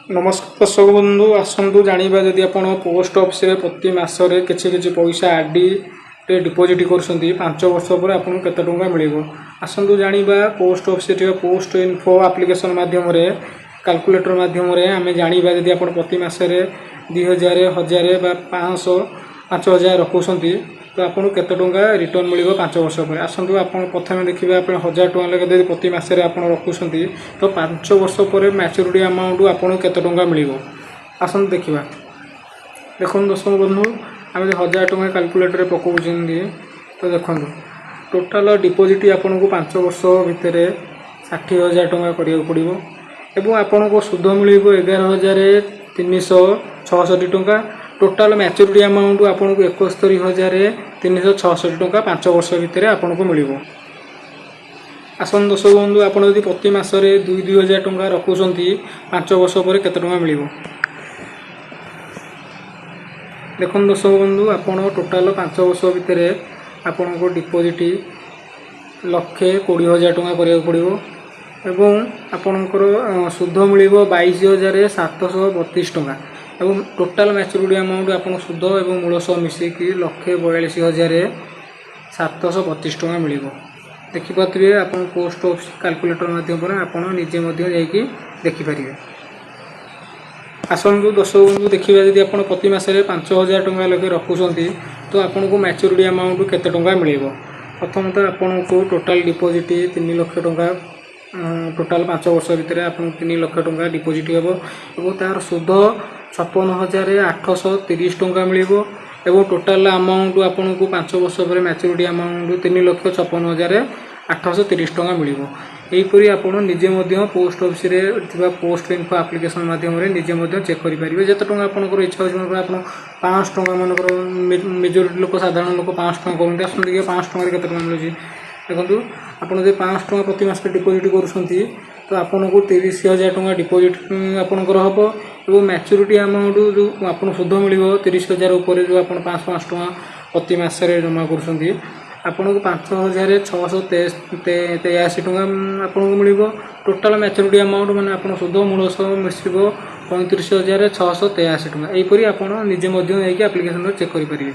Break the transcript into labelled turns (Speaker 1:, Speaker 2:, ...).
Speaker 1: नमस्कार दर्शक बंधु आसतु जाना जदि आप पोस्ट ऑफिस रे प्रति मासरे किसी पैसा आरडी डिपोजिट कर 5 वर्ष पर आपको केते टंका मिल आसतु जाना post office post info application माध्यम कैलकुलेटर माध्यम आम जाना जदि आप प्रति मासरे 2000 1000 500 5000 रखुंट तो आपको केते टंका रिटर्न मिल 5 वर्ष पर आसतु आप प्रथम देखिए आप 1000 टଙ୍କା लगे प्रति मासरे आप रखुंट तो 5 वर्ष पर मैच्योरिटी अमाउंट आपको केते टंका मिल आसतु देखा देखो दर्शक बंधु आम 1000 टଙ୍କା कैलकुलेटर पकाऊँ तो देखो टोटाल डिपोजिट आपको 5 वर्ष भितर 60,000 टଙ୍କା करा पड़ो एवं आपन को सुध मिल 11,366 टଙ୍କା टोटाल मैच्योरिटी अमाउंट आपको 71,366 टଙ୍କା 5 वर्ष भितर आपन को मिल आसन दर्शक बंधु आप प्रति मासरे 2,000 टଙ୍କା रखुंट 5 वर्ष पर केते टଙ୍କା मिल देखो दर्शक बंधु आपन टोटाल 5 वर्ष भितर आपन को डिपोजिट 1,20,000 टଙ୍କା करा पड़ो एवं आपणकर सुध मिल 22,732 टଙ୍କା एवं टोटाल मैच्योरिटी अमाउंट आप सुध और मूल सह मिसिकी 1,42,725 टଙ୍କା मिल देखिपे आप पोस्ट ऑफिस कैलकुलेटर माध्यम आप निजे देखिपारे आसतु दर्शक बंधु देखिए जदि आप प्रति मासरे 5,000 टଙ୍କା लगे रखुंट तो आपको मैच्योरिटी अमाउंट केते टଙ୍କା मिल प्रथमतः आपन को टोटाल डिपोजिट 3 लाख टଙ୍କା टोटाल 5 वर्ष भितर आप 3 लाख टଙ୍କା डिपोजिट हे और तार सुध 56,830 टଙ୍କା मिल एवं टोटाल अमाउंट आपन को 5 वर्ष पर मैच्योरिटी अमाउंट 3,56,830 टଙ୍କା मिल यहीपरी आप निजे पोस्ट ऑफिस रे पोस्ट इन्फो एप्लिकेशन माध्यम निजे चेक करेंगे जिते टଙ୍କା आपंकर इच्छा हो आप 500 टଙ୍କା मानकर मेजोरिटी लोक साधारण लोक 500 टଙ୍କା करते आस 500 टଙ୍କା केते टଙ୍କା मिलूँ देखो आपड़ जो 500 टଙ୍କା प्रति मास डिपोजिट करुँच तो आपन को 30,000 टଙ୍କା डिपोजिट आपंकर हम और मैच्योरिटी अमाउंट जो आप सुध मिल 30,000 उपर जो आप 500 टଙ୍କା प्रति मासरे जमा कर आपन को 5,683 टଙ୍କା आपको मिल टोटाल मैच्योरिटी अमाउंट माने आप सुध मूल सह मिसिब 35,683 टଙ୍କା यहीपरी आप निजे एप्लिकेशन चेक करेंगे।